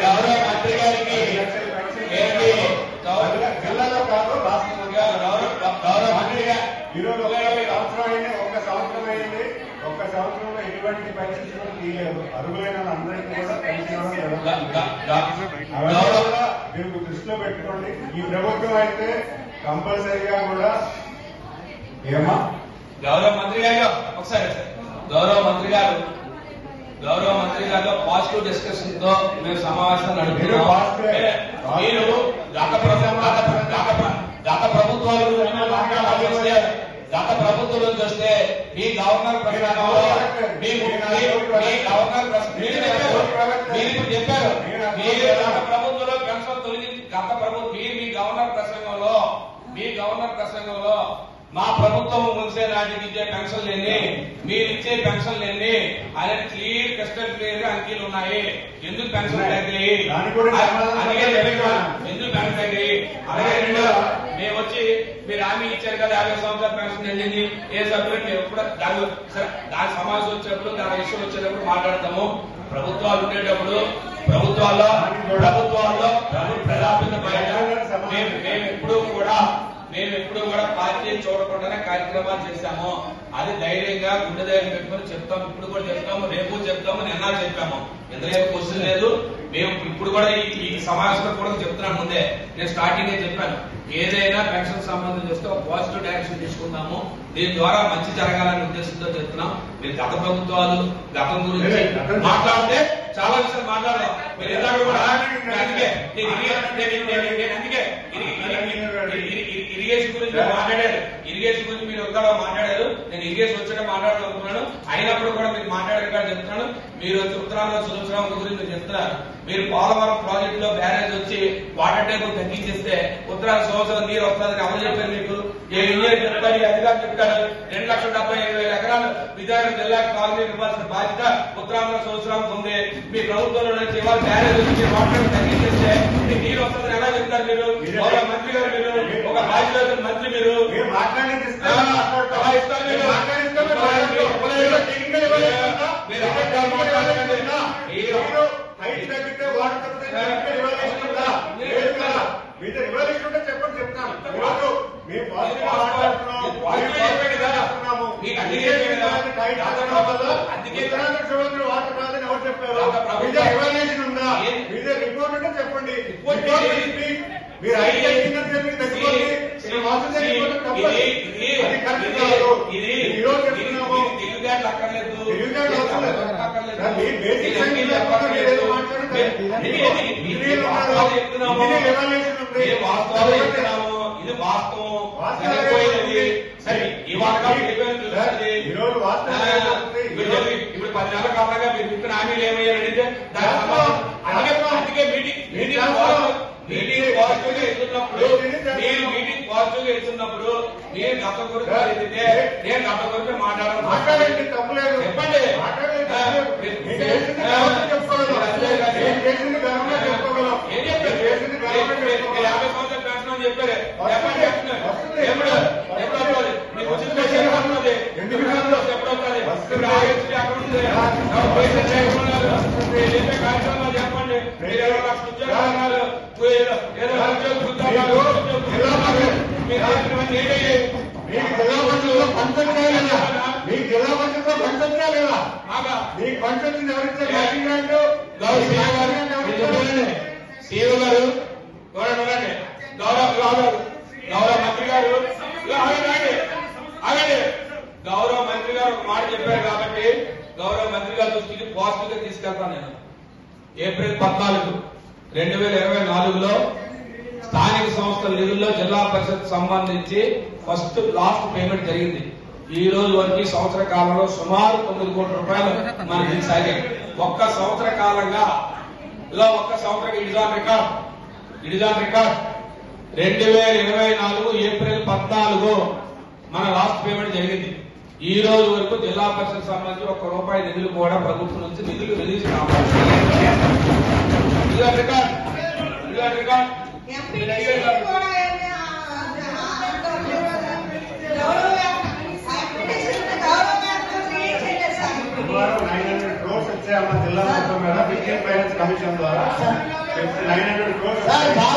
గౌరవ మంత్రి గారికి జిల్లాలో కాదు రాష్ట్రంలో గౌరవ మంత్రి గారు ఈరోజు సంవత్సరం అయింది, ఒక్క సంవత్సరం అయింది. ఒక్క సంవత్సరంలో ఎటువంటి పెన్షన్స్ కూడా తీయలేదు. అర్హులైన అందరికీ కూడా పెన్షన్ మీరు దృష్టిలో పెట్టుకోండి. ఈ ప్రభుత్వం అయితే కంపల్సరీగా కూడా ఏమా గౌరవ మంత్రి గారు ఒకసారి గౌరవ మంత్రి గారితో పాజిటివ్ డిస్కషన్ తో మేము సమావేశం నడుపుతున్నాం. మీరు గత ప్రభుత్వాలు చూస్తే మీ గవర్నర్ ప్రసంగంలో మీరు ఇప్పుడు చెప్పారు మీరు గత ప్రభుత్వంలో పెన్షన్ తొలగించి మీ గవర్నర్ ప్రసంగంలో మా ప్రభుత్వం ముగిసే నాటికి ఇచ్చే పెన్షన్ లేని మీరు ఇచ్చే పెన్షన్ లేని అనే క్లియర్ క్రిస్టల్ క్లియర్ అంకీలు ఉన్నాయి. ఎందుకు పెన్షన్ తగ్గి ఎందుకు పెన్షన్ తగ్గి అలాగే మేము వచ్చి మీరు హామీ ఇచ్చారు కదా 50 సంవత్సరాల పెన్షన్ వెళ్ళింది ఏ సభ్యులు మీరు ఎప్పుడు దాని సమావేశం వచ్చేటప్పుడు దాని ఇష్యూ వచ్చేటప్పుడు మాట్లాడతాము. ప్రభుత్వాలు ఉండేటప్పుడు ప్రభుత్వాల్లో ప్రజాభిన్న బయట మేము ఎప్పుడు కూడా పార్టీ చూడకుండానే కార్యక్రమాలు చేశాము. అది ధైర్యంగా గుండె ధైర్యం పెట్టుకుని చెప్తాము. ఇప్పుడు కూడా చెప్తాము, రేపు చెప్తాము, నిన్న చెప్పాము. ఎందులో క్వశ్చన్ లేదు. మేము ఇప్పుడు కూడా ఈ సమావేశంలో కూడా చెప్తున్నాను. ముందే నేను స్టార్టింగ్ చెప్పాను, ఏదైనా పెన్షన్ సంబంధం చేస్తే ఒక పాజిటివ్ డైరెక్షన్ తీసుకుందాము. దీని ద్వారా మంచి జరగాలనే ఉద్దేశంతో చెప్తున్నాం. మీరు గత ప్రభుత్వాలు గతం గురించి మాట్లాడితే చాలా విషయాలు మాట్లాడదాం. మీరు ఇందాక కూడా అందుకే ఇరిగేషన్ గురించి మాట్లాడారు. ఇరిగేషన్ గురించి మీరు ఒకసారి మాట్లాడారు. నేను ఇరిగేషన్ వచ్చాక మాట్లాడాలనుకున్నాను. అయినప్పుడు కూడా మీరు మాట్లాడారు కానీ చెప్తున్నాను. మీరు ఉత్తరాంధ్ర సురక్ష గురించి మీరు చెప్తున్నారు. మీరు పోలవరం ప్రాజెక్ట్ లో బ్యారేజ్ వచ్చి వాటర్ టేబుల్ తగ్గించేస్తే ఉత్తరాంధ్ర సంవత్సరం నీరు వస్తుందని ఎవరు చెప్పారు మీకు? ఏ ఇంజనీర్ చెప్తారు, ఏ అధికారులు చెప్తారు. 2,75,000 ఎకరాలు విజయనగరం జిల్లాకు తాగునీరు ఇవ్వాల్సిన బాధ్యత ఉత్తరాంధ్ర సంవత్సరానికి ఉంది. మీ ప్రభుత్వంలో నుంచి ఇవాళ బ్యారేజ్ వచ్చి వాటర్ తగ్గించేస్తే నీరు వస్తుందని ఎలా చెప్తారు మీరు? మంత్రి గారు మీరు ఒక బాధ్యత మంత్రి మీరు చెప్పండి చెప్తాను. వాటర్ కాదని ఎవరు చెప్పారు? ఎవాల్యుయేషన్ ఉందా? మీదే రిపోర్ట్ ఉంటే చెప్పండి. మీరు ఇది వాస్తవం. సరే ఈ ఇప్పుడు 10 నెలల కాలంగా మీరు చెప్పిన హామీలు ఏమయ్యారు అడిగితే అందుకే మీటింగ్ పాజిటివ్ గా ఇస్తున్నప్పుడు నేను గత గురించి నేను గత గురించి మాట్లాడండి. తప్పలేదు, చెప్పండి. 50 సంవత్సరాల పెన్షన్ అని చెప్పారు. మీకు వచ్చిన ఎందుకు చెప్పండి. కార్యక్రమాలు చెప్పండి. మీరు 20 లక్షల ఉద్యోగాలు మీకు జిల్లా పరిషత్లో పంచొచ్చా లేదా? మీకు పంచొచ్చింది ఎవరిచ్చారు? సీఓ గారు గౌరవ మంత్రి గారు ఆగండి. గౌరవ మంత్రి గారు ఒక మాట చెప్పారు కాబట్టి గౌరవ మంత్రి గారి దృష్టికి పాజిటివ్ గా తీసుకెళ్తాను. నేను ఏప్రిల్ 14, 2024లో స్థానిక సంస్థల నిధుల్లో జిల్లా పరిషత్ సంబంధించి లాస్ట్ పేమెంట్ జరిగింది. ఈ రోజు వరకు సంవత్సర కాలంలో సుమారు 9 కోట్ల రూపాయలు మనకి సాగాయి. ఒక్క సంవత్సర కాలంగా ఒక్క సంవత్సరం ఇట్ ఆన్ రికార్డ్ 2024 ఏప్రిల్ 14 మన లాస్ట్ పేమెంట్ జరిగింది. ఈ రోజు వరకు జిల్లా పరిషత్ సంబంధించి ₹1 నిధులు కూడా ప్రభుత్వం నుంచి నిధులు రిలీజ్ కావాలి. జిల్లా మొత్తం మీద 15 ఫైనాన్స్ కమిషన్ కార్పొరేషన్ ద్వారా 900 crores సార్